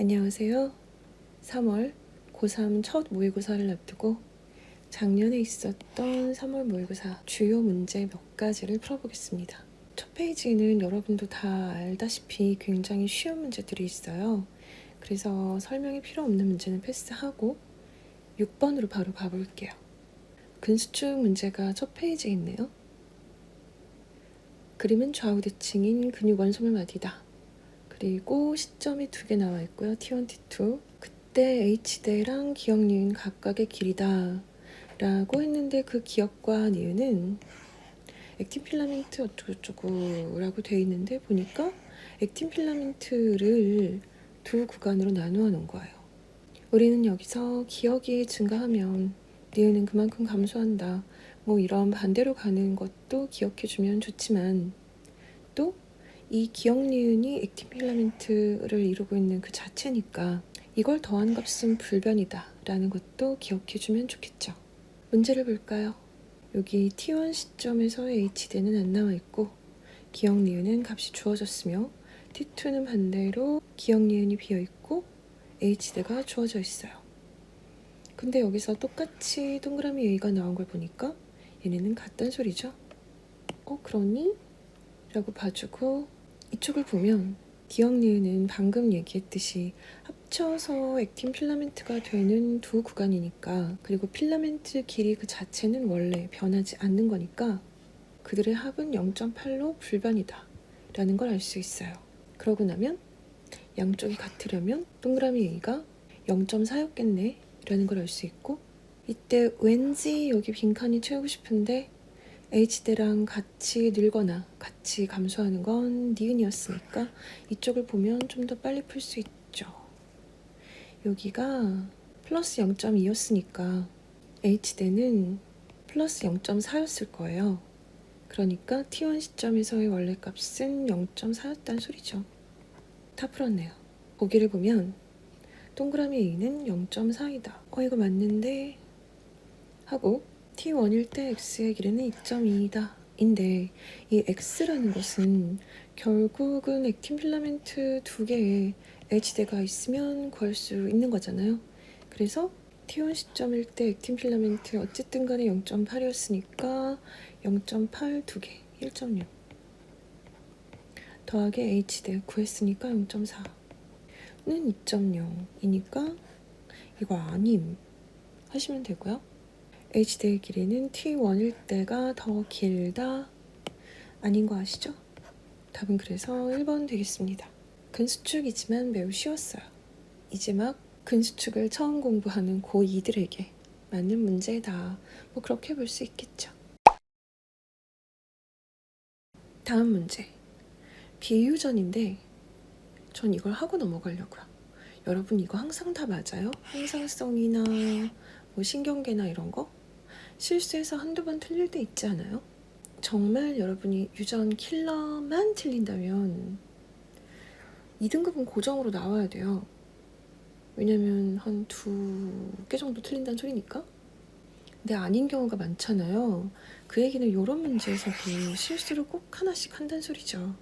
안녕하세요. 3월 고3 첫 모의고사를 앞두고 작년에 있었던 3월 모의고사 주요 문제 몇 가지를 풀어보겠습니다. 첫 페이지는 여러분도 다 알다시피 굉장히 쉬운 문제들이 있어요. 그래서 설명이 필요 없는 문제는 패스하고 6번으로 바로 가볼게요. 근수축 문제가 첫 페이지에 있네요. 그림은 좌우대칭인 근육 원소물 마디다. 그리고 시점이 2개 나와 있고요. T1, T2. 그때 H대랑 기억, 니은 각각의 길이다 라고 했는데 그 기억과 니은은 액틴 필라멘트 어쩌고저쩌고 라고 돼 있는데 보니까 액틴 필라멘트를 두 구간으로 나누어 놓은 거예요. 우리는 여기서 기억이 증가하면 니은은 그만큼 감소한다. 뭐 이런 반대로 가는 것도 기억해주면 좋지만 또 이 기억 니은이 액틴 필라멘트를 이루고 있는 그 자체니까 이걸 더한 값은 불변이다 라는 것도 기억해주면 좋겠죠. 문제를 볼까요? 여기 T1 시점에서의 H대는 안 나와 있고 기억 니은은 값이 주어졌으며 T2는 반대로 기억 니은이 비어있고 H대가 주어져 있어요. 근데 여기서 똑같이 동그라미 A가 나온 걸 보니까 얘네는 같단 소리죠. 그러니? 라고 봐주고 이쪽을 보면 기억 니은은 방금 얘기했듯이 합쳐서 액틴 필라멘트가 되는 두 구간이니까, 그리고 필라멘트 길이 그 자체는 원래 변하지 않는 거니까 그들의 합은 0.8로 불변이다 라는 걸 알 수 있어요. 그러고 나면 양쪽이 같으려면 동그라미 A가 0.4였겠네 라는 걸 알 수 있고, 이때 왠지 여기 빈칸이 채우고 싶은데 H대랑 같이 늘거나 같이 감소하는 건 니은이었으니까 이쪽을 보면 좀 더 빨리 풀 수 있죠. 여기가 플러스 0.2였으니까 H대는 플러스 0.4였을 거예요. 그러니까 T1 시점에서의 원래 값은 0.4였다는 소리죠. 다 풀었네요. 보기를 보면 동그라미 A는 0.4이다. 이거 맞는데 하고 T1일 때 X의 길이는 2.2이다 인데 이 X라는 것은 결국은 액틴 필라멘트 두 개에 H대가 있으면 구할 수 있는 거잖아요. 그래서 T1 시점일 때 액틴 필라멘트 어쨌든 간에 0.8이었으니까 0.8 두 개, 1.6 더하기 H대 구했으니까 0.4는 2.0이니까 이거 아님 하시면 되고요. H대의 길이는 T1일 때가 더 길다 아닌 거 아시죠? 답은 그래서 1번 되겠습니다. 근수축이지만 매우 쉬웠어요. 이제 막 근수축을 처음 공부하는 고2들에게 맞는 문제다, 뭐 그렇게 볼 수 있겠죠. 다음 문제, 비유전인데 전 이걸 하고 넘어가려고요. 여러분 이거 항상 다 맞아요? 형상성이나 뭐 신경계나 이런 거? 실수해서 한두 번 틀릴 때 있지 않아요? 정말 여러분이 유전 킬러만 틀린다면 2등급은 고정으로 나와야 돼요. 왜냐면 한 2개 정도 틀린다는 소리니까. 근데 아닌 경우가 많잖아요. 그 얘기는 이런 문제에서도 실수를 꼭 하나씩 한다는 소리죠.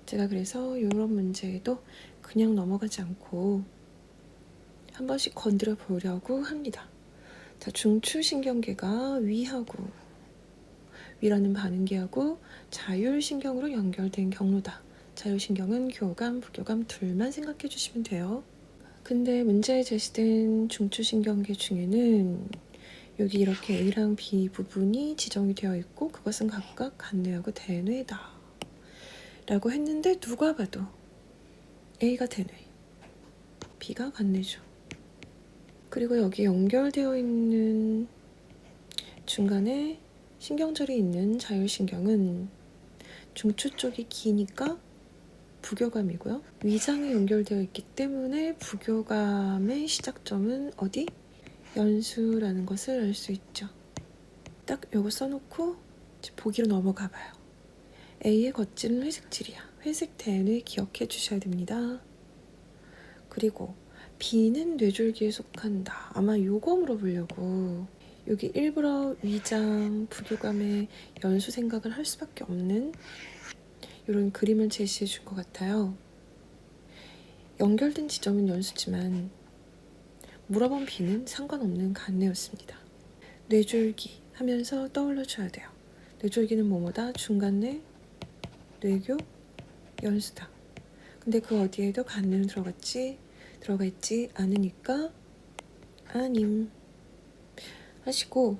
제가 그래서 이런 문제에도 그냥 넘어가지 않고 한 번씩 건드려 보려고 합니다. 자, 중추신경계가 위라는 반응계하고 자율신경으로 연결된 경로다. 자율신경은 교감, 부교감 둘만 생각해 주시면 돼요. 근데 문제에 제시된 중추신경계 중에는 여기 이렇게 A랑 B 부분이 지정이 되어 있고 그것은 각각 간뇌하고 대뇌다 라고 했는데 누가 봐도 A가 대뇌, B가 간뇌죠. 그리고 여기 연결되어 있는 중간에 신경절이 있는 자율신경은 중추 쪽이 기니까 부교감이고요. 위장에 연결되어 있기 때문에 부교감의 시작점은 어디? 연수라는 것을 알 수 있죠. 딱 요거 써놓고 보기로 넘어가 봐요. A의 겉질은 회색질이야. 회색 대뇌 기억해 주셔야 됩니다. 그리고 B는 뇌줄기에 속한다. 아마 요거 물어보려고 여기 일부러 위장, 부교감의 연수 생각을 할 수밖에 없는 이런 그림을 제시해 준 것 같아요. 연결된 지점은 연수지만 물어본 B는 상관없는 간내였습니다. 뇌졸기 하면서 떠올려줘야 돼요. 뇌졸기는 뭐뭐다? 중간내, 뇌교, 연수다. 근데 그 어디에도 간내는 들어가 있지 않으니까 아님 하시고,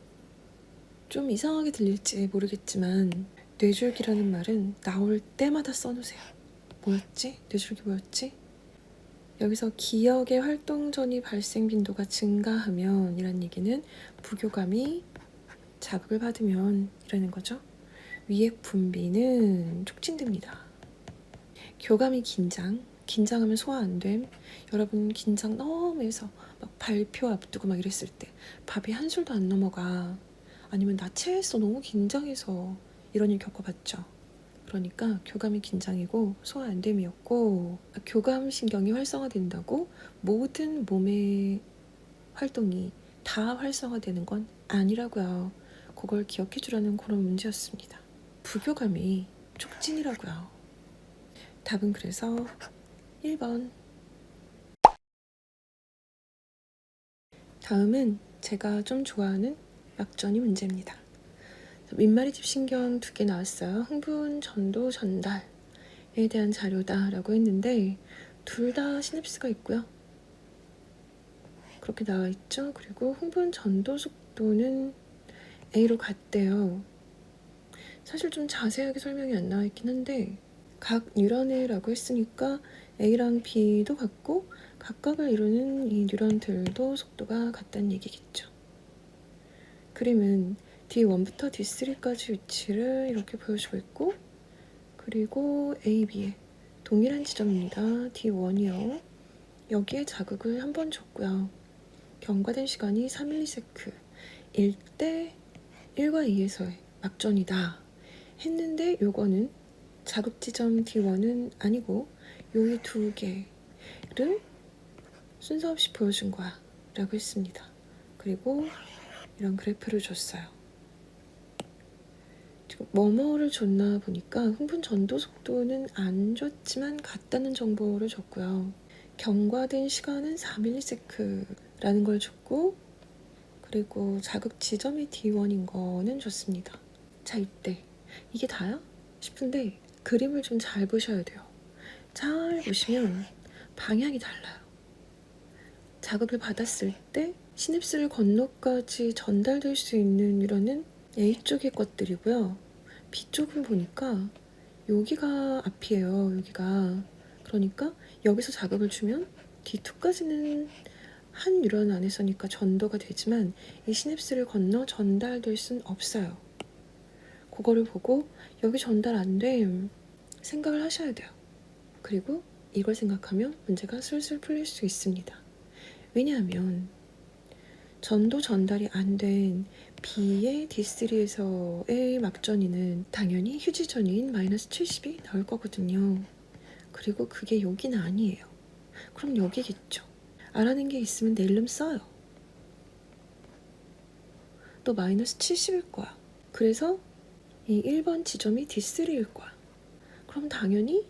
좀 이상하게 들릴지 모르겠지만 뇌졸기라는 말은 나올 때마다 써놓으세요. 뭐였지? 뇌졸기 뭐였지? 여기서 기억의 활동 전이 발생 빈도가 증가하면 이란 얘기는 부교감이 자극을 받으면 이라는 거죠. 위액 분비는 촉진됩니다. 교감이 긴장하면 소화 안 됨. 여러분 긴장 너무 해서 막 발표 앞두고 막 이랬을 때 밥이 한 술도 안 넘어가. 아니면 나 체했어 너무 긴장해서 이런 일 겪어봤죠. 그러니까 교감이 긴장이고 소화 안 됨이었고, 교감 신경이 활성화된다고 모든 몸의 활동이 다 활성화되는 건 아니라고요. 그걸 기억해 주라는 그런 문제였습니다. 부교감이 촉진이라고요. 답은 그래서 1번. 다음은 제가 좀 좋아하는 막전이 문제입니다. 민마리집 신경 2개 나왔어요. 흥분, 전도, 전달에 대한 자료다라고 했는데 둘 다 시냅스가 있고요. 그렇게 나와 있죠. 그리고 흥분, 전도 속도는 A로 같대요. 사실 좀 자세하게 설명이 안 나와 있긴 한데 각 뉴런이라고 했으니까 A랑 B도 같고 각각을 이루는 이 뉴런들도 속도가 같다는 얘기겠죠. 그림은 D1부터 D3까지 위치를 이렇게 보여주고 있고, 그리고 A, B의 동일한 지점입니다. D1이요. 여기에 자극을 한번 줬고요. 경과된 시간이 3ms 1대 1과 2에서의 막전이다 했는데, 요거는 자극 지점 D1은 아니고 요이 2개를 순서 없이 보여준 거야 라고 했습니다. 그리고 이런 그래프를 줬어요. 지금 뭐뭐를 줬나 보니까 흥분 전도 속도는 안 줬지만 같다는 정보를 줬고요. 경과된 시간은 4ms라는 걸 줬고, 그리고 자극 지점이 D1인 거는 줬습니다. 자, 이때 이게 다야? 싶은데 그림을 좀 잘 보셔야 돼요. 잘 보시면 방향이 달라요. 자극을 받았을 때 시냅스를 건너까지 전달될 수 있는 뉴런은 A쪽의 것들이고요. B쪽은 보니까 여기가 앞이에요. 여기가. 그러니까 여기서 자극을 주면 D2까지는 한 뉴런 안에서니까 전도가 되지만 이 시냅스를 건너 전달될 순 없어요. 그거를 보고 여기 전달 안 됨 생각을 하셔야 돼요. 그리고 이걸 생각하면 문제가 술술 풀릴 수 있습니다. 왜냐하면 전도 전달이 안 된 B의 D3에서의 막전이는 당연히 휴지전인 마이너스 70이 나올 거거든요. 그리고 그게 여기는 아니에요. 그럼 여기겠죠. 알아낸 게 있으면 낼름 써요. 또 마이너스 70일 거야. 그래서 이 1번 지점이 D3일 거야. 그럼 당연히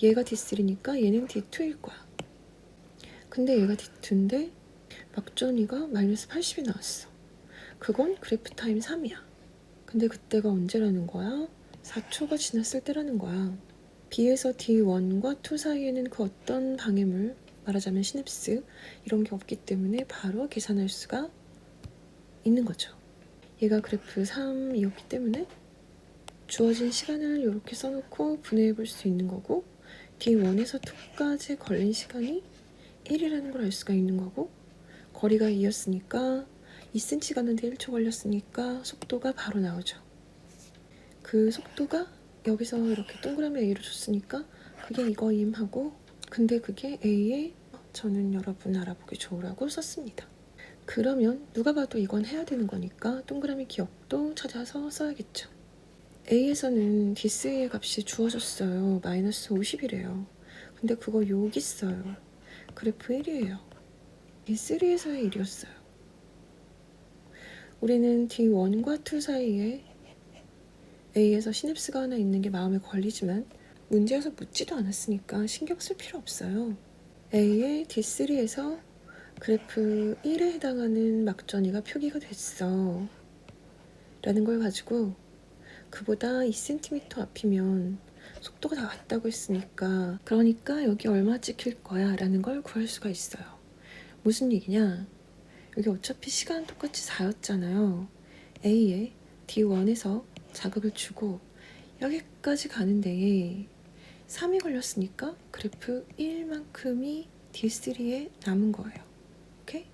얘가 D3니까 얘는 D2일 거야. 근데 얘가 D2인데 막전이가 마이너스 80이 나왔어. 그건 그래프 타임 3이야. 근데 그때가 언제라는 거야? 4초가 지났을 때라는 거야. B에서 D1과 2 사이에는 그 어떤 방해물, 말하자면 시냅스 이런 게 없기 때문에 바로 계산할 수가 있는 거죠. 얘가 그래프 3이었기 때문에 주어진 시간을 이렇게 써놓고 분해해 볼 수 있는 거고, D1에서 2까지 걸린 시간이 1이라는 걸 알 수가 있는 거고, 거리가 2였으니까 2cm 가는데 1초 걸렸으니까 속도가 바로 나오죠. 그 속도가 여기서 이렇게 동그라미 A로 줬으니까 그게 이거임 하고, 근데 그게 A에 저는 여러분 알아보기 좋으라고 썼습니다. 그러면 누가 봐도 이건 해야 되는 거니까 동그라미 기억도 찾아서 써야겠죠. A에서는 D3의 값이 주어졌어요. 마이너스 50이래요. 근데 그거 여기 있어요. 그래프 1이에요. D3에서의 1이었어요. 우리는 D1과 2 사이에 A에서 시냅스가 하나 있는 게 마음에 걸리지만 문제여서 묻지도 않았으니까 신경 쓸 필요 없어요. A의 D3에서 그래프 1에 해당하는 막전이가 표기가 됐어 라는 걸 가지고 그보다 2cm 앞이면 속도가 다 같다고 했으니까 그러니까 여기 얼마 찍힐 거야 라는 걸 구할 수가 있어요. 무슨 얘기냐, 여기 어차피 시간 똑같이 4였잖아요. A에 D1에서 자극을 주고 여기까지 가는 데에 3이 걸렸으니까 그래프 1만큼이 D3에 남은 거예요. 오케이?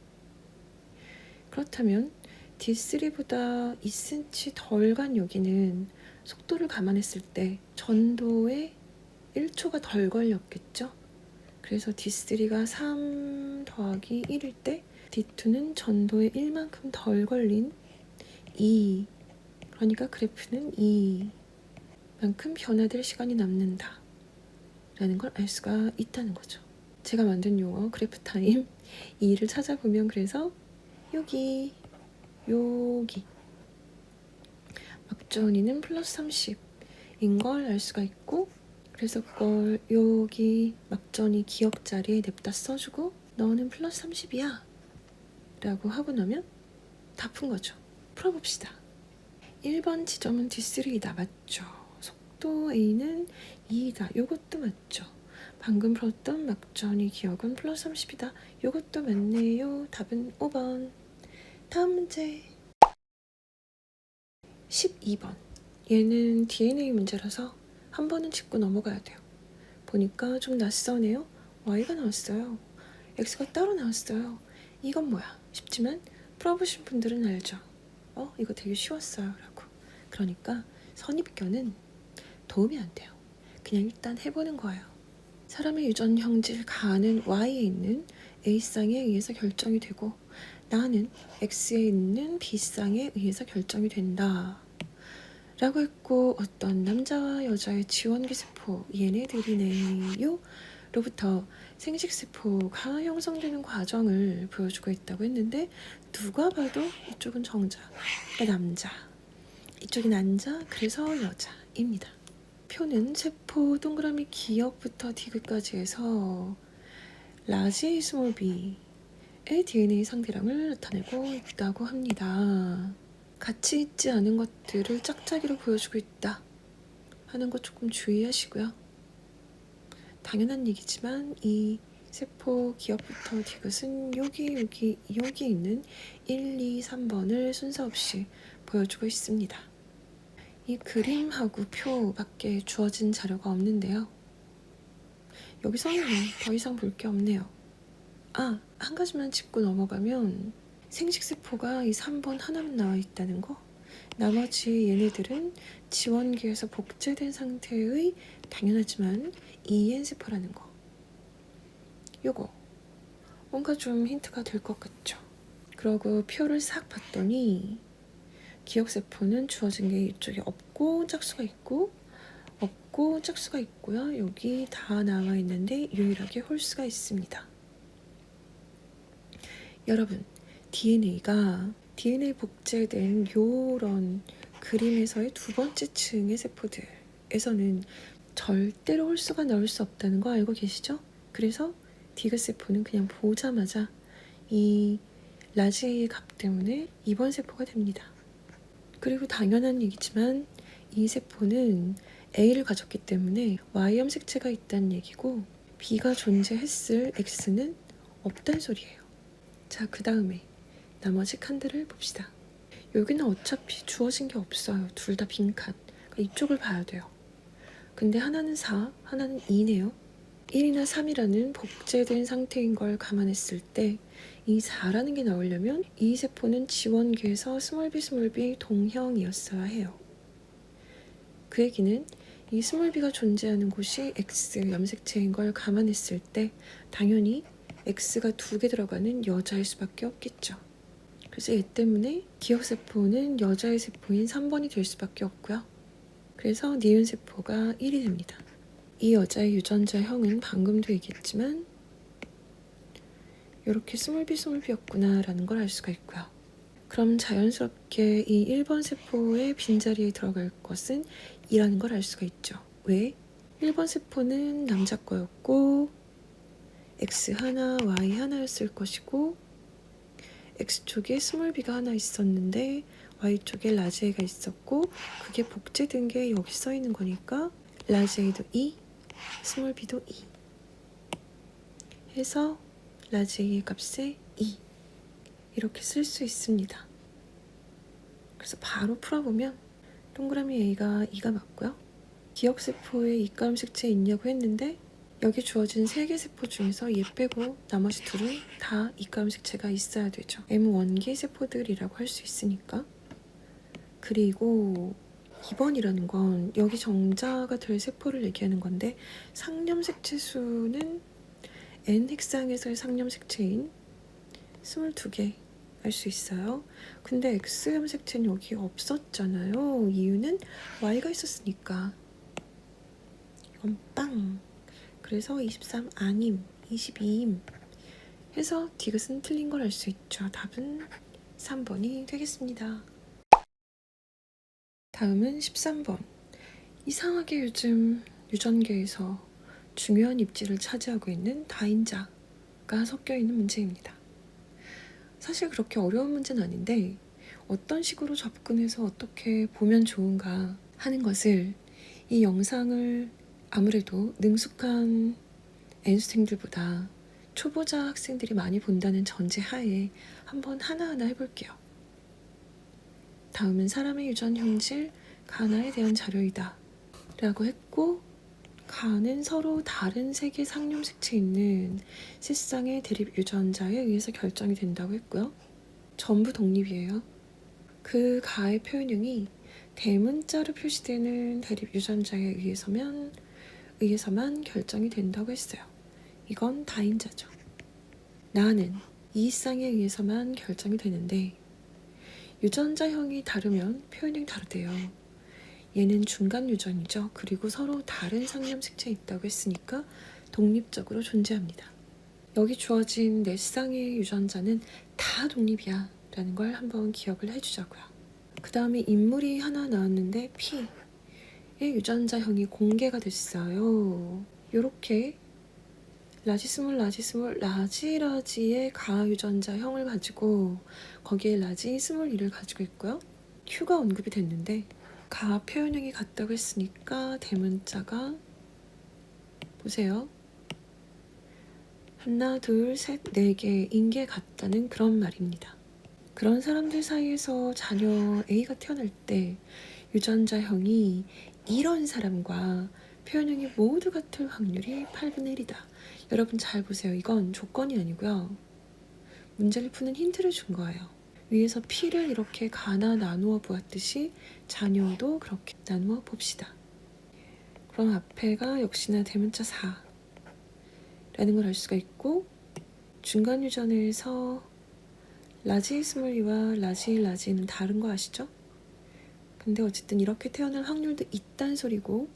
그렇다면 D3보다 2cm 덜 간 여기는 속도를 감안했을 때 전도에 1초가 덜 걸렸겠죠? 그래서 D3가 3 더하기 1일 때 D2는 전도에 1만큼 덜 걸린 2, 그러니까 그래프는 2만큼 변화될 시간이 남는다 라는 걸 알 수가 있다는 거죠. 제가 만든 용어 그래프 타임 2를 찾아보면 그래서 여기 막전이는 플러스 30인 걸 알 수가 있고, 그래서 그걸 여기 막전이 기억 자리에 냅다 써주고 너는 플러스 30이야 라고 하고 나면 다 푼 거죠. 풀어봅시다. 1번 지점은 D3이다. 맞죠? 속도 A는 2이다. 요것도 맞죠? 방금 풀었던 막전이 기억은 플러스 30이다. 요것도 맞네요. 답은 5번. 다음 문제 12번. 얘는 DNA 문제라서 한 번은 짚고 넘어가야 돼요. 보니까 좀 낯서네요. Y가 나왔어요. X가 따로 나왔어요. 이건 뭐야? 싶지만 풀어보신 분들은 알죠. 이거 되게 쉬웠어요 라고. 그러니까 선입견은 도움이 안 돼요. 그냥 일단 해보는 거예요. 사람의 유전 형질 가는 Y에 있는 A쌍에 의해서 결정이 되고 나는 X에 있는 B쌍에 의해서 결정이 된다 라고 했고, 어떤 남자와 여자의 지원기세포 얘네들이네요 로부터 생식세포가 형성되는 과정을 보여주고 있다고 했는데 누가 봐도 이쪽은 정자, 그러니까 남자, 이쪽이 난자, 그래서 여자입니다. 표는 세포 동그라미 기억부터 디귿까지 해서 라지 A 스몰 B의 DNA 상대량을 나타내고 있다고 합니다. 같이 있지 않은 것들을 짝짝이로 보여주고 있다 하는 거 조금 주의하시고요. 당연한 얘기지만 이 세포 기억부터 디귿은 여기 있는 1, 2, 3번을 순서 없이 보여주고 있습니다. 이 그림하고 표밖에 주어진 자료가 없는데요. 여기서는 더 이상 볼 게 없네요. 한 가지만 짚고 넘어가면 생식세포가 이 3번 하나만 나와 있다는 거, 나머지 얘네들은 지원기에서 복제된 상태의 당연하지만 EN세포라는 거, 요거 뭔가 좀 힌트가 될 것 같죠. 그러고 표를 싹 봤더니 기억세포는 주어진 게 이쪽에 없고 짝수가 있고 없고 짝수가 있고요. 여기 다 나와 있는데 유일하게 홀수가 있습니다. 여러분, DNA가 DNA 복제된 요런 그림에서의 두 번째 층의 세포들에서는 절대로 홀수가 나올 수 없다는 거 알고 계시죠? 그래서 디귿세포는 그냥 보자마자 이 라지 A의 값 때문에 2번 세포가 됩니다. 그리고 당연한 얘기지만 이 세포는 A를 가졌기 때문에 Y 염색체가 있다는 얘기고 B가 존재했을 X는 없다는 소리예요. 자, 그 다음에 나머지 칸들을 봅시다. 여기는 어차피 주어진 게 없어요. 둘 다 빈칸. 그러니까 이쪽을 봐야 돼요. 근데 하나는 4, 하나는 2네요. 1이나 3이라는 복제된 상태인 걸 감안했을 때 이 4라는 게 나오려면 이 세포는 지원계에서 스몰 b 동형이었어야 해요. 그 얘기는 이 스몰 b가 존재하는 곳이 X 염색체인 걸 감안했을 때 당연히 X가 2개 들어가는 여자일 수밖에 없겠죠. 그래서 얘 때문에 기억세포는 여자의 세포인 3번이 될 수밖에 없고요. 그래서 니은세포가 1이 됩니다. 이 여자의 유전자형은 방금도 얘기했지만 이렇게 스몰 b였구나 라는 걸 알 수가 있고요. 그럼 자연스럽게 이 1번 세포의 빈자리에 들어갈 것은 2라는 걸 알 수가 있죠. 왜? 1번 세포는 남자 거였고 X 하나, Y 하나였을 것이고 X쪽에 스몰 b가 하나 있었는데 Y쪽에 라지 A가 있었고 그게 복제된 게 여기 써 있는 거니까 라지 A도 2, 스몰 b도 2 해서 라지 A의 값에 2 이렇게 쓸 수 있습니다. 그래서 바로 풀어보면 동그라미 A가 2가 맞고요. 기억세포에 이가음색체 있냐고 했는데 여기 주어진 3개 세포 중에서 얘 빼고 나머지 둘은 다 이가음색체가 있어야 되죠. M1기 세포들이라고 할 수 있으니까. 그리고 2번이라는 건 여기 정자가 될 세포를 얘기하는 건데 상념색체 수는 N 획상에서의 상념색체인 22개 알 수 있어요. 근데 X염색체는 여기 없었잖아요. 이유는 Y가 있었으니까. 이건 빵! 그래서 23 아님, 22임 해서 디귿은 틀린 걸 알 수 있죠. 답은 3번이 되겠습니다. 다음은 13번. 이상하게 요즘 유전계에서 중요한 입지를 차지하고 있는 다인자가 섞여 있는 문제입니다. 사실 그렇게 어려운 문제는 아닌데 어떤 식으로 접근해서 어떻게 보면 좋은가 하는 것을 이 영상을 아무래도 능숙한 N수생들보다 초보자 학생들이 많이 본다는 전제하에 한번 하나하나 해볼게요. 다음은 사람의 유전 형질 가나에 대한 자료이다 라고 했고 가는 서로 다른 색의 상념색체 있는 세쌍의 대립 유전자에 의해서 결정이 된다고 했고요. 전부 독립이에요. 그 가의 표현형이 대문자로 표시되는 대립 유전자에 의해서만 결정이 된다고 했어요. 이건 다인자죠. 나는 이 쌍에 의해서만 결정이 되는데 유전자형이 다르면 표현형이 다르대요. 얘는 중간 유전이죠. 그리고 서로 다른 상념색체 있다고 했으니까 독립적으로 존재합니다. 여기 주어진 네 쌍의 유전자는 다 독립이야 라는 걸 한번 기억을 해주자고요. 그 다음에 인물이 하나 나왔는데 P의 유전자형이 공개가 됐어요. 요렇게 라지의 가 유전자형을 가지고 거기에 라지 스몰 2를 가지고 있고요. Q가 언급이 됐는데 가 표현형이 같다고 했으니까 대문자가 보세요. 하나, 둘, 셋, 네 개인 게 같다는 그런 말입니다. 그런 사람들 사이에서 자녀 A가 태어날 때 유전자형이 이런 사람과 표현형이 모두 같을 확률이 8분의 1이다. 여러분 잘 보세요. 이건 조건이 아니고요. 문제를 푸는 힌트를 준 거예요. 위에서 P를 이렇게 가나 나누어 보았듯이 자녀도 그렇게 나누어 봅시다. 그럼 앞에가 역시나 대문자 4라는 걸 알 수가 있고 중간 유전에서 라지 스몰리와 라지는 다른 거 아시죠? 근데 어쨌든 이렇게 태어날 확률도 있단 소리고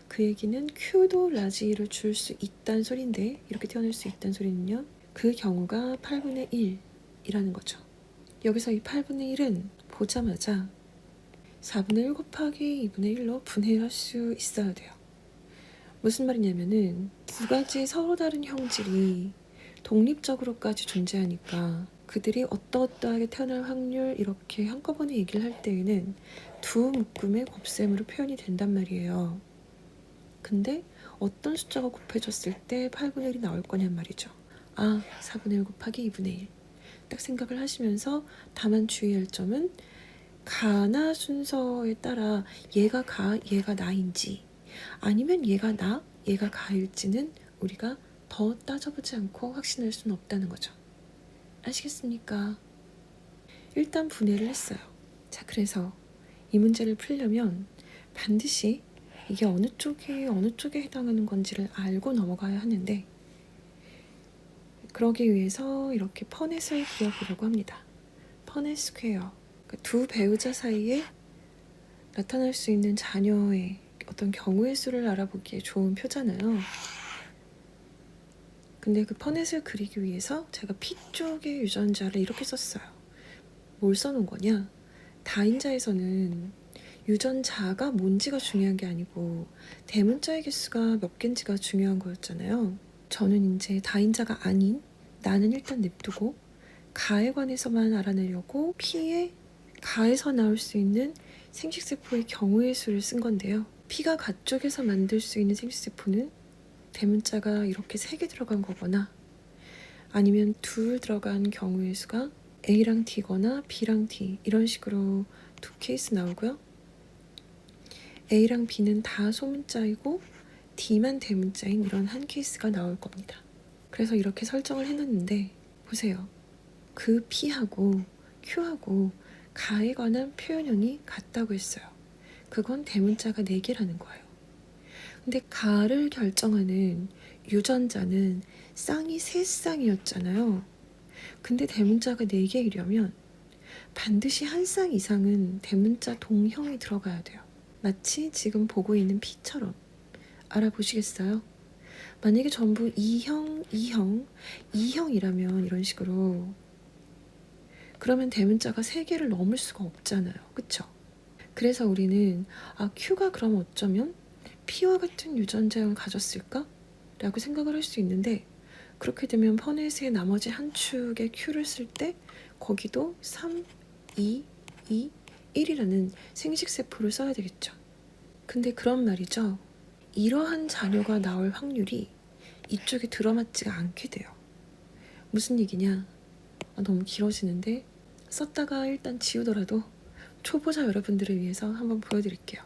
그 얘기는 Q도 라지를 줄 수 있단 소린데 이렇게 태어날 수 있단 소리는요. 그 경우가 8분의 1이라는 거죠. 여기서 이 8분의 1은 보자마자 4분의 1 곱하기 2분의 1로 분해할 수 있어야 돼요. 무슨 말이냐면은 두 가지 서로 다른 형질이 독립적으로까지 존재하니까 그들이 어떠어떠하게 태어날 확률 이렇게 한꺼번에 얘기를 할 때에는 두 묶음의 곱셈으로 표현이 된단 말이에요. 근데 어떤 숫자가 곱해졌을 때 8분의 1이 나올 거냔 말이죠. 4분의 1 곱하기 2분의 1. 딱 생각을 하시면서 다만 주의할 점은 가나 순서에 따라 얘가 가, 얘가 나인지 아니면 얘가 나, 얘가 가일지는 우리가 더 따져보지 않고 확신할 수는 없다는 거죠. 아시겠습니까? 일단 분해를 했어요. 자, 그래서 이 문제를 풀려면 반드시 이게 어느 쪽에 해당하는 건지를 알고 넘어가야 하는데 그러기 위해서 이렇게 퍼넷을 그려보려고 합니다. 퍼넷 스퀘어. 그러니까 두 배우자 사이에 나타날 수 있는 자녀의 어떤 경우의 수를 알아보기에 좋은 표잖아요. 근데 그 퍼넷을 그리기 위해서 제가 P 쪽의 유전자를 이렇게 썼어요. 뭘 써놓은 거냐? 다인자에서는 유전자가 뭔지가 중요한 게 아니고 대문자의 개수가 몇 개인지가 중요한 거였잖아요. 저는 이제 다인자가 아닌 나는 일단 냅두고 가에 관해서만 알아내려고 P의 가에서 나올 수 있는 생식세포의 경우의 수를 쓴 건데요. P가 가 쪽에서 만들 수 있는 생식세포는 대문자가 이렇게 3개 들어간 거거나 아니면 2 들어간 경우의 수가 A랑 T거나 B랑 T 이런 식으로 2 케이스 나오고요. A랑 B는 다 소문자이고 D만 대문자인 이런 한 케이스가 나올 겁니다. 그래서 이렇게 설정을 해놨는데 보세요. 그 P하고 Q하고 가에 관한 표현형이 같다고 했어요. 그건 대문자가 4개라는 거예요. 근데 가를 결정하는 유전자는 쌍이 3쌍이었잖아요. 근데 대문자가 4개이려면 반드시 한 쌍 이상은 대문자 동형이 들어가야 돼요. 마치 지금 보고 있는 P처럼. 알아보시겠어요? 만약에 전부 2형, 2형, 2형이라면 이런 식으로 그러면 대문자가 3개를 넘을 수가 없잖아요. 그쵸? 그래서 우리는 Q가 그럼 어쩌면 P와 같은 유전자형을 가졌을까? 라고 생각을 할 수 있는데 그렇게 되면 퍼넷의 나머지 한 축의 Q를 쓸 때 거기도 3, 2, 2, 1이라는 생식세포를 써야 되겠죠. 근데 그런 말이죠. 이러한 자녀가 나올 확률이 이쪽에 들어맞지가 않게 돼요. 무슨 얘기냐? 너무 길어지는데 썼다가 일단 지우더라도 초보자 여러분들을 위해서 한번 보여드릴게요.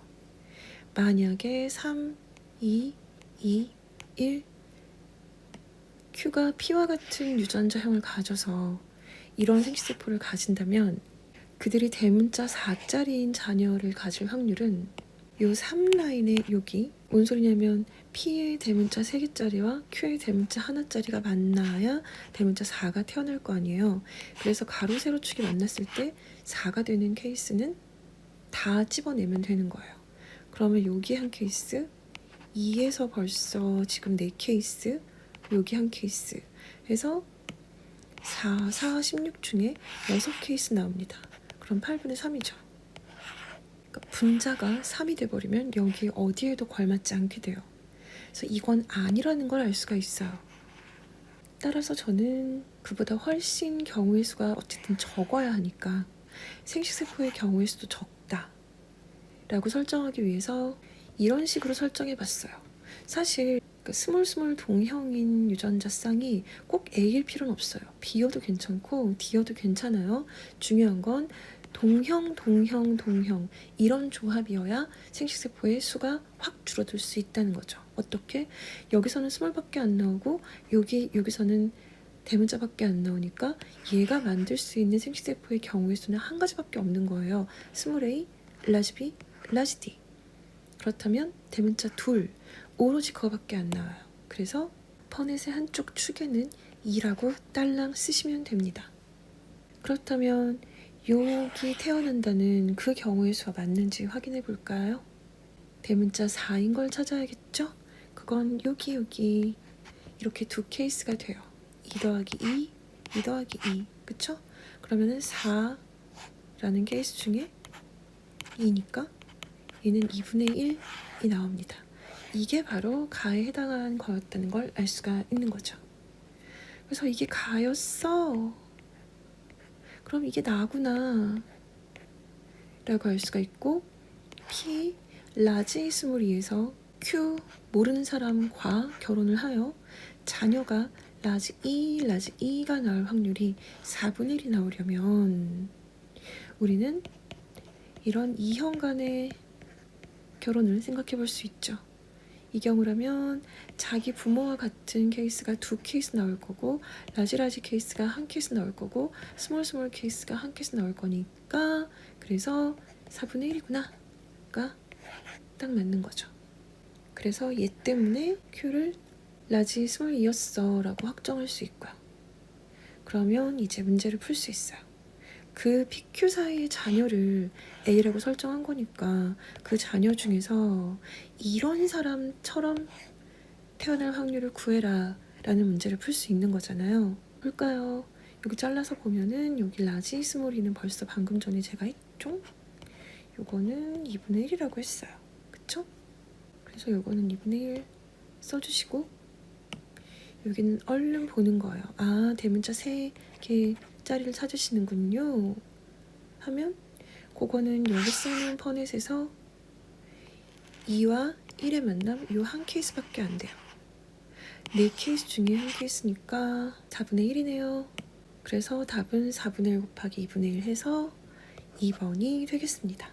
만약에 3, 2, 2, 1 Q가 P와 같은 유전자형을 가져서 이런 생식세포를 가진다면 그들이 대문자 4자리인 자녀를 가질 확률은 요 3라인의 여기 뭔 소리냐면 P의 대문자 3개짜리와 Q의 대문자 하나짜리가 만나야 대문자 4가 태어날 거 아니에요. 그래서 가로 세로 축이 만났을 때 4가 되는 케이스는 다 집어내면 되는 거예요. 그러면 여기 한 케이스, 2에서 벌써 지금 4케이스, 여기 한 케이스 해서 4, 4, 16 중에 6케이스 나옵니다. 그럼 8분의 3이죠. 그러니까 분자가 3이 돼버리면 여기 어디에도 걸맞지 않게 돼요. 그래서 이건 아니라는 걸 알 수가 있어요. 따라서 저는 그보다 훨씬 경우의 수가 어쨌든 적어야 하니까 생식세포의 경우의 수도 적다 라고 설정하기 위해서 이런 식으로 설정해 봤어요. 사실 스몰 동형인 유전자 쌍이 꼭 A일 필요는 없어요. B여도 괜찮고 D여도 괜찮아요. 중요한 건 동형 이런 조합이어야 생식세포의 수가 확 줄어들 수 있다는 거죠. 어떻게? 여기서는 스몰밖에 안 나오고 여기서는 대문자밖에 안 나오니까 얘가 만들 수 있는 생식세포의 경우의 수는 한 가지밖에 없는 거예요. 스몰 A, 라지 B, 라지 D. 그렇다면 대문자 둘, 오로지 그거밖에 안 나와요. 그래서 퍼넷의 한쪽 축에는 2라고 딸랑 쓰시면 됩니다. 그렇다면 여기 태어난다는 그 경우의 수가 맞는지 확인해 볼까요? 대문자 4인 걸 찾아야겠죠? 그건 여기 이렇게 2 케이스가 돼요. 2 더하기 2, 2 더하기 2 그쵸? 그러면은 4라는 케이스 중에 2니까 얘는 2분의 1이 나옵니다. 이게 바로 가에 해당하는 거였다는 걸 알 수가 있는 거죠. 그래서 이게 가였어. 그럼 이게 나구나 라고 알 수가 있고 P 라지 스몰이에서 Q 모르는 사람과 결혼을 하여 자녀가 라지 E가 나올 확률이 4분의 1이 나오려면 우리는 이런 2형 간의 결혼을 생각해 볼 수 있죠. 이 경우라면 자기 부모와 같은 케이스가 2 케이스 나올 거고 라지 케이스가 1 케이스 나올 거고 스몰 케이스가 1 케이스 나올 거니까 그래서 4분의 1이구나가 딱 맞는 거죠. 그래서 얘 때문에 Q를 라지 스몰이었어 라고 확정할 수 있고요. 그러면 이제 문제를 풀 수 있어요. 그 PQ 사이의 자녀를 A라고 설정한 거니까 그 자녀 중에서 이런 사람처럼 태어날 확률을 구해라 라는 문제를 풀 수 있는 거잖아요. 볼까요? 여기 잘라서 보면은 여기 라지 스몰이는 벌써 방금 전에 제가 했죠? 요거는 2분의 1이라고 했어요. 그쵸? 그래서 요거는 2분의 1 써주시고, 여기는 얼른 보는 거예요. 아, 대문자 3개짜리를 찾으시는군요 하면, 그거는 여기 쓰는 퍼넷에서 2와 1의 만남, 요 한 케이스밖에 안 돼요. 4케이스 중에 한 케이스니까 4분의 1이네요. 그래서 답은 4분의 1 곱하기 2분의 1 해서 2번이 되겠습니다.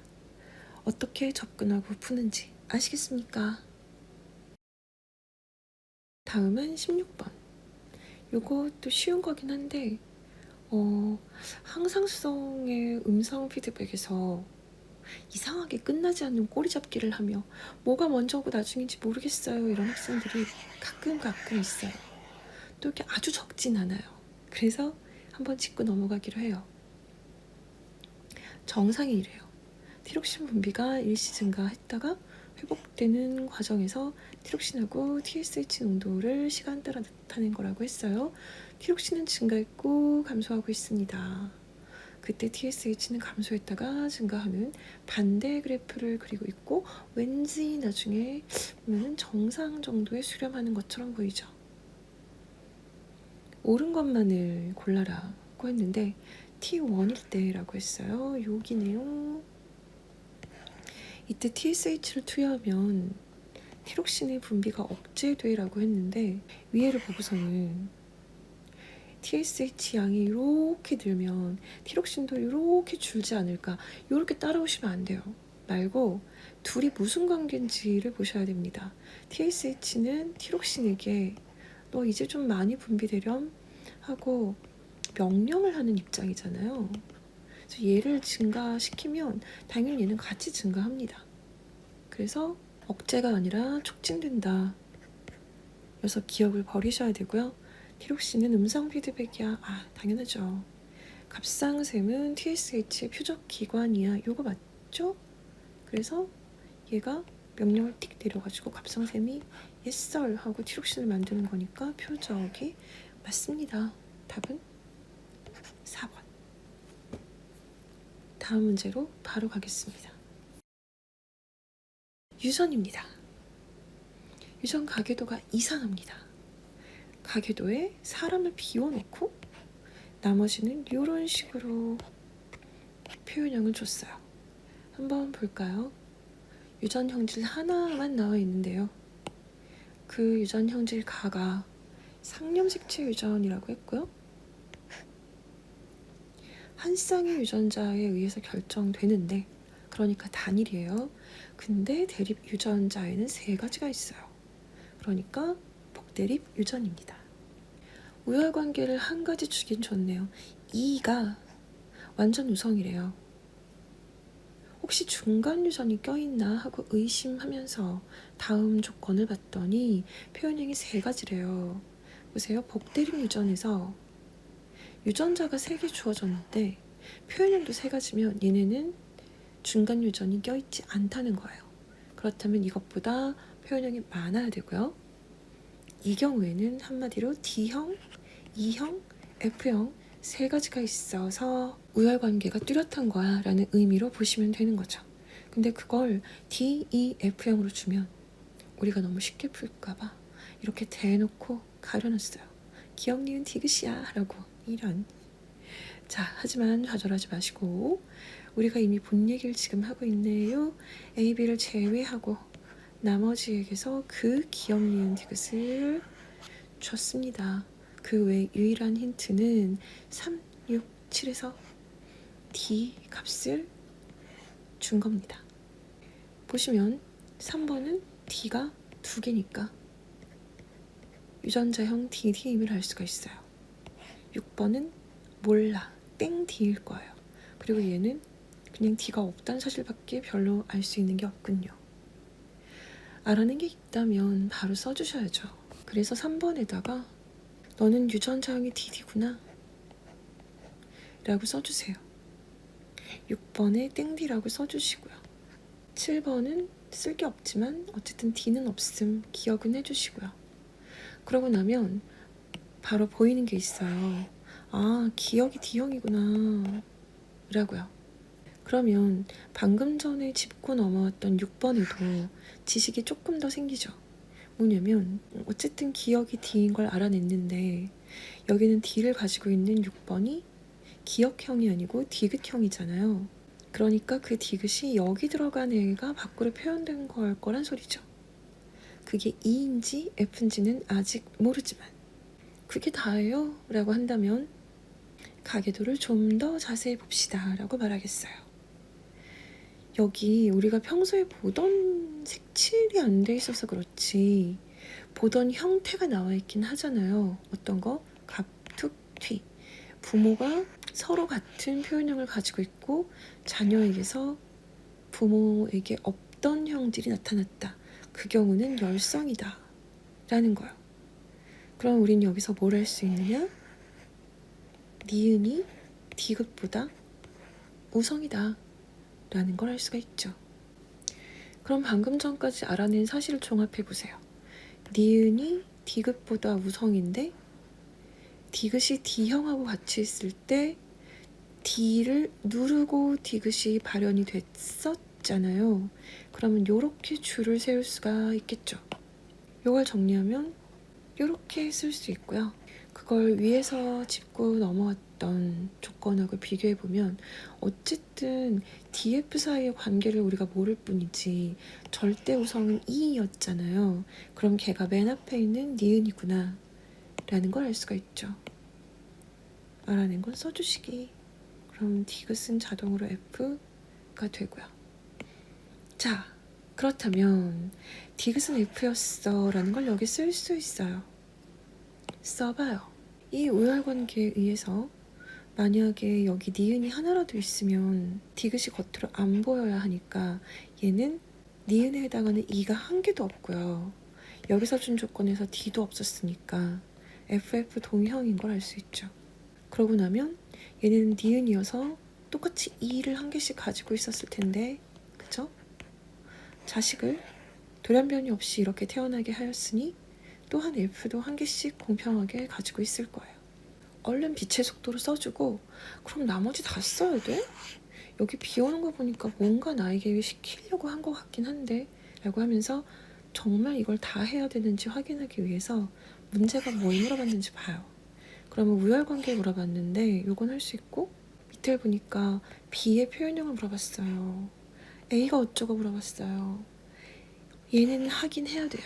어떻게 접근하고 푸는지 아시겠습니까? 다음은 16번. 요것도 쉬운 거긴 한데 항상성의 음성 피드백에서 이상하게 끝나지 않는 꼬리잡기를 하며 뭐가 먼저고 나중인지 모르겠어요, 이런 학생들이 가끔 있어요. 또 이렇게 아주 적진 않아요. 그래서 한번 짚고 넘어가기로 해요. 정상이 이래요. 티록신 분비가 일시 증가했다가 회복되는 과정에서 티록신하고 TSH 농도를 시간 따라 나타낸 거라고 했어요. 티록신은 증가했고 감소하고 있습니다. 그때 TSH는 감소했다가 증가하는 반대 그래프를 그리고 있고, 왠지 나중에 보면 정상 정도에 수렴하는 것처럼 보이죠. 옳은 것만을 골라라고 했는데 T1일 때라고 했어요. 여기네요. 이때 TSH를 투여하면 티록신의 분비가 억제돼라고 했는데, 위에를 보고서는 TSH 양이 이렇게 늘면 티록신도 이렇게 줄지 않을까, 이렇게 따라오시면 안 돼요. 말고 둘이 무슨 관계인지를 보셔야 됩니다. TSH는 티록신에게 너 이제 좀 많이 분비되렴 하고 명령을 하는 입장이잖아요. 그래서 얘를 증가시키면 당연히 얘는 같이 증가합니다. 그래서 억제가 아니라 촉진된다. 그래서 기억을 버리셔야 되고요. 티록신은 음성 피드백이야. 아, 당연하죠. 갑상샘은 TSH의 표적 기관이야. 요거 맞죠? 그래서 얘가 명령을 띡 내려가지고 갑상샘이 yes sir 하고 티록신을 만드는 거니까 표적이 맞습니다. 답은 4번. 다음 문제로 바로 가겠습니다. 유전입니다. 유전 가계도가 이상합니다. 가계도에 사람을 비워놓고 나머지는 이런 식으로 표현형을 줬어요. 한번 볼까요? 유전 형질 하나만 나와 있는데요. 그 유전 형질 가가 상념색체 유전이라고 했고요. 한 쌍의 유전자에 의해서 결정되는데, 그러니까 단일이에요. 근데 대립 유전자에는 3가지가 있어요. 그러니까 복대립 유전입니다. 우열관계를 한 가지 주긴 줬네요. 2가 완전 우성이래요. 혹시 중간 유전이 껴있나 하고 의심하면서 다음 조건을 봤더니 표현형이 3가지래요. 보세요. 복대립 유전에서 유전자가 3개 주어졌는데 표현형도 3가지면 얘네는 중간 유전이 껴있지 않다는 거예요. 그렇다면 이것보다 표현형이 많아야 되고요. 이 경우에는 한마디로 D형, E형, F형 3가지가 있어서 우열관계가 뚜렷한 거야 라는 의미로 보시면 되는 거죠. 근데 그걸 D, E, F형으로 주면 우리가 너무 쉽게 풀까봐 이렇게 대놓고 가려놨어요. 기억, 니은, 디귿이야 라고. 이런. 자, 하지만 좌절하지 마시고, 우리가 이미 본 얘기를 지금 하고 있네요. A, B를 제외하고 나머지에게서 그 기억, 니은, 디귿을 줬습니다. 그 외 유일한 힌트는 3, 6, 7에서 D 값을 준 겁니다. 보시면 3번은 D가 2개니까 유전자형 DD임을 알 수가 있어요. 6번은 몰라, 땡 D일 거예요. 그리고 얘는 그냥 D가 없다는 사실밖에 별로 알 수 있는 게 없군요. 알아낸 게 있다면 바로 써주셔야죠. 그래서 3번에다가 너는 유전자형이 DD구나 라고 써주세요. 6번에 땡디라고 써주시고요. 7번은 쓸 게 없지만 어쨌든 D는 없음 기억은 해주시고요. 그러고 나면 바로 보이는 게 있어요. 아, 기억이 D형이구나 라고요. 그러면 방금 전에 짚고 넘어왔던 6번에도 지식이 조금 더 생기죠. 뭐냐면 어쨌든 기억이 D인 걸 알아냈는데 여기는 D를 가지고 있는 6번이 기억형이 아니고 디귿형이잖아요. 그러니까 그 디귿이 여기 들어간 애가 밖으로 표현된 걸 거란 소리죠. 그게 E인지 F인지는 아직 모르지만 그게 다예요 라고 한다면 가계도를 좀 더 자세히 봅시다 라고 말하겠어요. 여기 우리가 평소에 보던 색칠이 안 돼 있어서 그렇지 보던 형태가 나와 있긴 하잖아요. 어떤 거? 갑, 툭, 튀. 부모가 서로 같은 표현형을 가지고 있고 자녀에게서 부모에게 없던 형질이 나타났다. 그 경우는 열성이다 라는 거예요. 그럼 우린 여기서 뭘 할 수 있느냐? 니은이 디귿보다 우성이다 라는 걸 알 수가 있죠. 그럼 방금 전까지 알아낸 사실을 종합해보세요. 니은이 디귿보다 우성인데 디귿이 D형하고 같이 있을 때 D를 누르고 디귿이 발현이 됐었잖아요. 그러면 이렇게 줄을 세울 수가 있겠죠. 이걸 정리하면 이렇게 쓸 수 있고요. 그걸 위에서 짚고 넘어왔던 조건하고 비교해보면 어쨌든 DF 사이의 관계를 우리가 모를 뿐이지 절대 우성은 E였잖아요. 그럼 걔가 맨 앞에 있는 니은이구나 라는 걸 알 수가 있죠. 알아낸 건 써주시기. 그럼 디귿은 자동으로 F가 되고요. 자, 그렇다면 디귿은 F였어 라는 걸 여기 쓸 수 있어요. 써봐요. 이 우열관계에 의해서 만약에 여기 니은이 하나라도 있으면 디귿이 겉으로 안 보여야 하니까 얘는 니은에 해당하는 E가 한 개도 없고요. 여기서 준 조건에서 D도 없었으니까 FF 동형인 걸 알 수 있죠. 그러고 나면 얘는 니은이어서 똑같이 E를 한 개씩 가지고 있었을 텐데 그쵸? 자식을 돌연변이 없이 이렇게 태어나게 하였으니 또한 F도 한 개씩 공평하게 가지고 있을 거예요. 얼른 빛의 속도로 써주고 그럼 나머지 다 써야 돼? 여기 비 오는 거 보니까 뭔가 나에게 시키려고 한 것 같긴 한데 라고 하면서 정말 이걸 다 해야 되는지 확인하기 위해서 문제가 뭘 물어봤는지 봐요. 그러면 우열관계 물어봤는데 요건 할 수 있고 밑에 보니까 B의 표현형을 물어봤어요. A가 어쩌고 물어봤어요. 얘는 하긴 해야 돼요.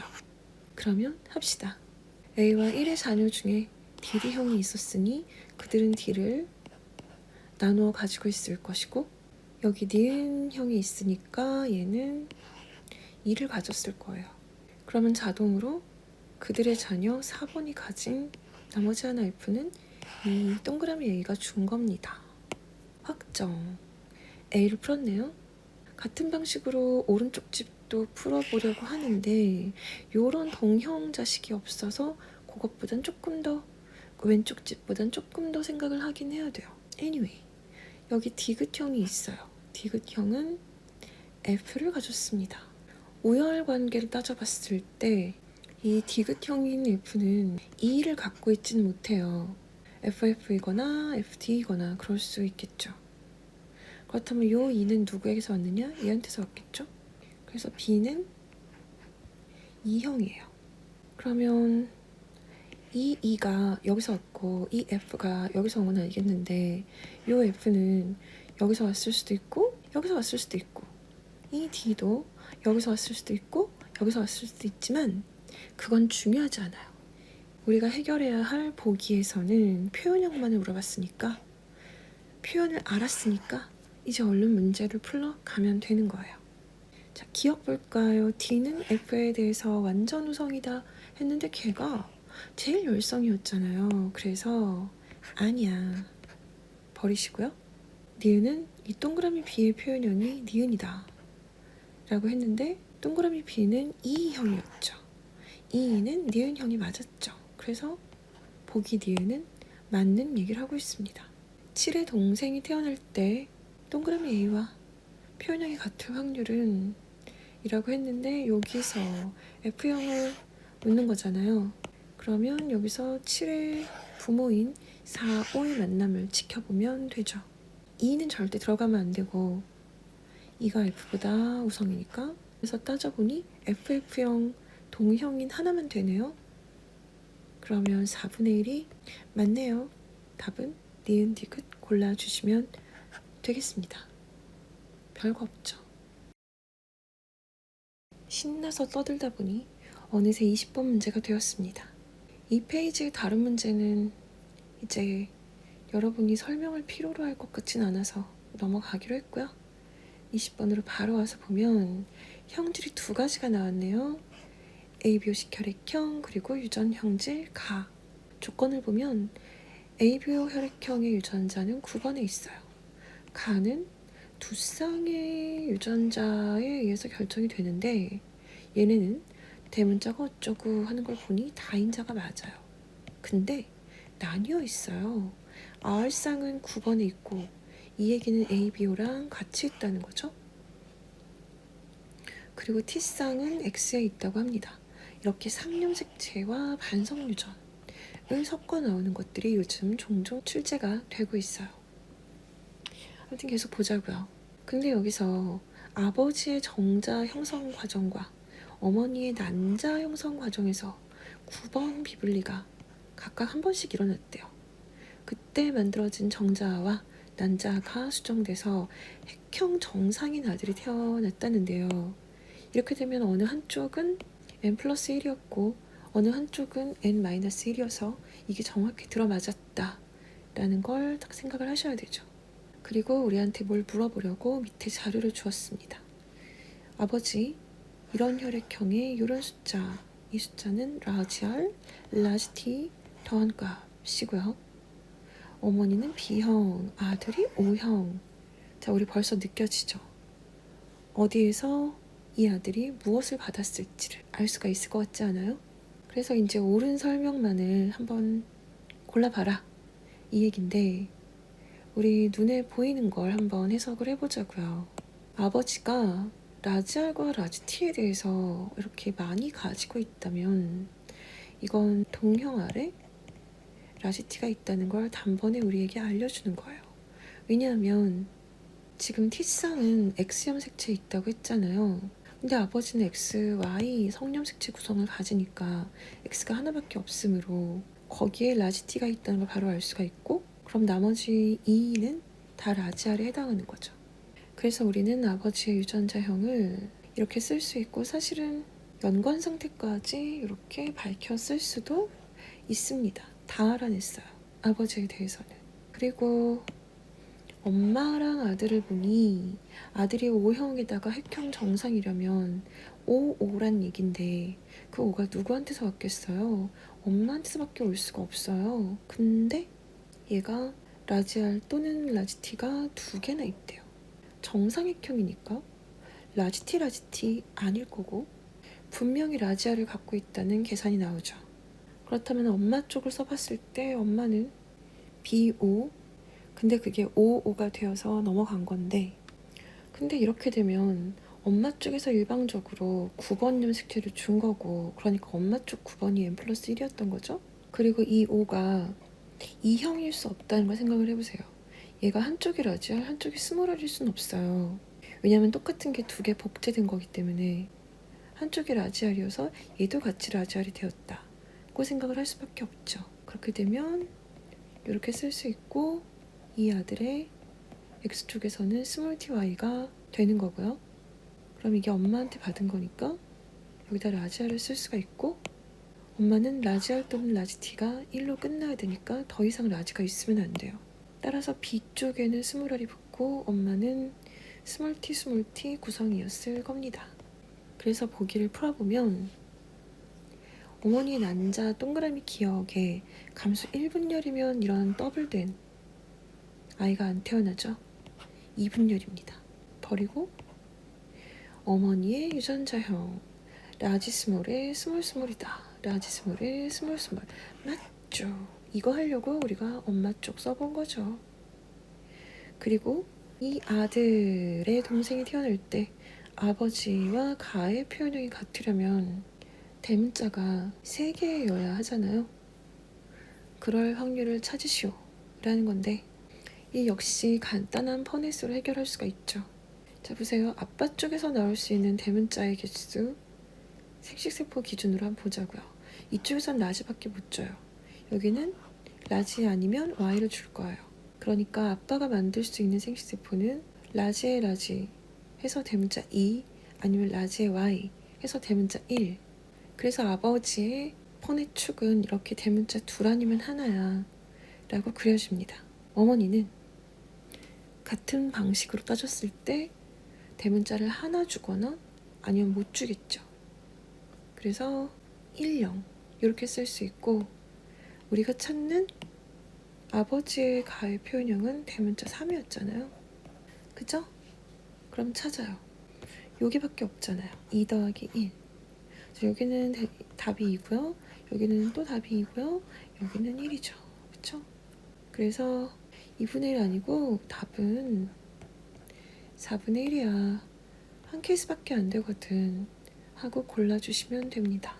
그러면 합시다. A와 1의 자녀 중에 DD형이 있었으니 그들은 D를 나누어 가지고 있을 것이고 여기 니은형이 있으니까 얘는 2를 가졌을 거예요. 그러면 자동으로 그들의 자녀 4번이 가진 나머지 하나 F는 이 동그라미 A가 준 겁니다. 확정. A를 풀었네요. 같은 방식으로 오른쪽 집도 풀어보려고 하는데 요런 동형 자식이 없어서 그것보단 조금 더 왼쪽 집보단 조금 더 생각을 하긴 해야 돼요. Anyway, 여기 디귿형이 있어요. 디귿형은 F를 가졌습니다. 우열 관계를 따져봤을 때 이 디귿형인 F는 E를 갖고 있지는 못해요. FF이거나 FD이거나 그럴 수 있겠죠. 그렇다면 요 E는 누구에게서 왔느냐? 얘한테서 왔겠죠? 그래서 B는 E형이에요. 그러면 이 E가 여기서 왔고 이 F가 여기서 온 건 알겠는데 요 F는 여기서 왔을 수도 있고 여기서 왔을 수도 있고 이 D도 여기서 왔을 수도 있고 여기서 왔을 수도 있지만 그건 중요하지 않아요. 우리가 해결해야 할 보기에서는 표현형만을 물어봤으니까 표현을 알았으니까 이제 얼른 문제를 풀러가면 되는 거예요. 자, 기억 볼까요? D는 F에 대해서 완전 우성이다 했는데 걔가 제일 열성이었잖아요. 그래서 아니야. 버리시고요. 니은은 이 동그라미 B의 표현형이 니은이다 라고 했는데 동그라미 B는 E형이었죠. E는 니은형이 맞았죠. 그래서 보기 니은은 맞는 얘기를 하고 있습니다. 7의 동생이 태어날 때 동그라미 A와 표현형이 같을 확률은 이라고 했는데 여기서 F형을 묻는 거잖아요. 그러면 여기서 7의 부모인 4, 5의 만남을 지켜보면 되죠. E는 절대 들어가면 안 되고 E가 F보다 우성이니까. 그래서 따져보니 FF형 동형인 하나만 되네요. 그러면 4분의 1이 맞네요. 답은 니은 디귿 골라주시면 되겠습니다. 별거 없죠. 신나서 떠들다 보니 어느새 20번 문제가 되었습니다. 이 페이지의 다른 문제는 이제 여러분이 설명을 필요로 할 것 같진 않아서 넘어가기로 했고요. 20번으로 바로 와서 보면 형질이 두 가지가 나왔네요. ABO식 혈액형 그리고 유전 형질 가. 조건을 보면 ABO 혈액형의 유전자는 9번에 있어요. 가는 두 쌍의 유전자에 의해서 결정이 되는데 얘네는 대문자가 어쩌고 하는 걸 보니 다인자가 맞아요. 근데 나뉘어 있어요. R쌍은 9번에 있고 이 얘기는 ABO랑 같이 있다는 거죠. 그리고 T쌍은 X에 있다고 합니다. 이렇게 상념색체와 반성유전을 섞어 나오는 것들이 요즘 종종 출제가 되고 있어요. 아무튼 계속 보자고요. 근데 여기서 아버지의 정자 형성 과정과 어머니의 난자 형성 과정에서 9번 비블리가 각각 한 번씩 일어났대요. 그때 만들어진 정자와 난자가 수정돼서 핵형 정상인 아들이 태어났다는데요. 이렇게 되면 어느 한쪽은 n+1이었고 어느 한쪽은 n-1이어서 이게 정확히 들어맞았다 라는 걸 딱 생각을 하셔야 되죠. 그리고 우리한테 뭘 물어보려고 밑에 자료를 주었습니다. 아버지, 이런 혈액형의 이런 숫자, 이 숫자는 라지 R, 라지 T 더한 값이고요. 어머니는 B형, 아들이 O형. 자, 우리 벌써 느껴지죠? 어디에서 이 아들이 무엇을 받았을지를 알 수가 있을 것 같지 않아요? 그래서 이제 옳은 설명만을 한번 골라봐라 이 얘긴데 우리 눈에 보이는 걸 한번 해석을 해보자고요. 아버지가 라지 R과 라지 T에 대해서 이렇게 많이 가지고 있다면 이건 동형 아래 라지 T가 있다는 걸 단번에 우리에게 알려주는 거예요. 왜냐하면 지금 T쌍은 X형 색체에 있다고 했잖아요. 근데 아버지는 X, Y 성념 색체 구성을 가지니까 X가 하나밖에 없으므로 거기에 라지 T가 있다는 걸 바로 알 수가 있고 그럼 나머지 2는 다 라지 R에 해당하는 거죠. 그래서 우리는 아버지의 유전자형을 이렇게 쓸 수 있고 사실은 연관 상태까지 이렇게 밝혀 쓸 수도 있습니다. 다 알아냈어요. 아버지에 대해서는. 그리고 엄마랑 아들을 보니 아들이 O형에다가 핵형 정상이려면 OO란 얘긴데 그 O가 누구한테서 왔겠어요? 엄마한테서밖에 올 수가 없어요. 근데 얘가 라지 R 또는 라지 T가 두 개나 있대요. 정상핵형이니까 라지 T 아닐 거고 분명히 라지 R을 갖고 있다는 계산이 나오죠. 그렇다면 엄마 쪽을 써봤을 때 엄마는 BO 근데 그게 OO가 되어서 넘어간 건데 근데 이렇게 되면 엄마 쪽에서 일방적으로 9번염 색채를 준 거고 그러니까 엄마 쪽 9번이 n+1이었던 거죠. 그리고 이 O가 2형일 수 없다는 걸 생각을 해보세요. 얘가 한쪽이 라지 R, 한쪽이 스몰 R일 수는 없어요. 왜냐면 똑같은 게 두 개 복제된 거기 때문에 한쪽이 라지 R이어서 얘도 같이 라지 R이 되었다고 생각을 할 수밖에 없죠. 그렇게 되면 이렇게 쓸 수 있고 이 아들의 X쪽에서는 스몰 ty가 되는 거고요. 그럼 이게 엄마한테 받은 거니까 여기다 라지 R을 쓸 수가 있고 엄마는 라지 R 또는 라지 T가 1로 끝나야 되니까 더 이상 라지가 있으면 안 돼요. 따라서 B쪽에는 스몰 R이 붙고 엄마는 스몰 T 구성이었을 겁니다. 그래서 보기를 풀어보면 어머니의 난자 동그라미 기억에 감수 1분열이면 이런 더블된 아이가 안 태어나죠. 2분열입니다. 버리고 어머니의 유전자형 라지 스몰의 스몰이다. 라지 스몰의 스몰 맞죠. 이거 하려고 우리가 엄마 쪽 써본 거죠. 그리고 이 아들의 동생이 태어날 때 아버지와 가의 표현형이 같으려면 대문자가 3개여야 하잖아요. 그럴 확률을 찾으시오 라는 건데 이 역시 간단한 퍼넷으로 해결할 수가 있죠. 자, 보세요. 아빠 쪽에서 나올 수 있는 대문자의 개수 생식세포 기준으로 한번 보자고요. 이쪽에선 라지밖에 못 줘요. 여기는 라지 아니면 Y를 줄 거예요. 그러니까 아빠가 만들 수 있는 생식세포는 라지의 라지 해서 대문자 2 아니면 라지의 Y 해서 대문자 1. 그래서 아버지의 퍼넷 축은 이렇게 대문자 2 아니면 하나야 라고 그려줍니다. 어머니는 같은 방식으로 따졌을 때 대문자를 하나 주거나 아니면 못 주겠죠. 그래서 1, 0 이렇게 쓸 수 있고, 우리가 찾는 아버지의 가의 표현형은 대문자 3이었잖아요. 그죠? 그럼 찾아요. 여기밖에 없잖아요. 2 더하기 1. 여기는 답이 2고요. 여기는 또 답이 2고요. 여기는 1이죠. 그쵸? 그래서 2분의 1 아니고 답은 4분의 1이야. 한 케이스밖에 안 되거든 하고 골라주시면 됩니다.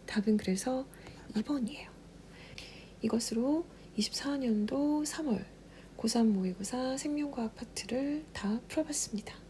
답은 그래서 2번이에요. 이것으로 24학년도 3월 고3 모의고사 생명과학 파트를 다 풀어봤습니다.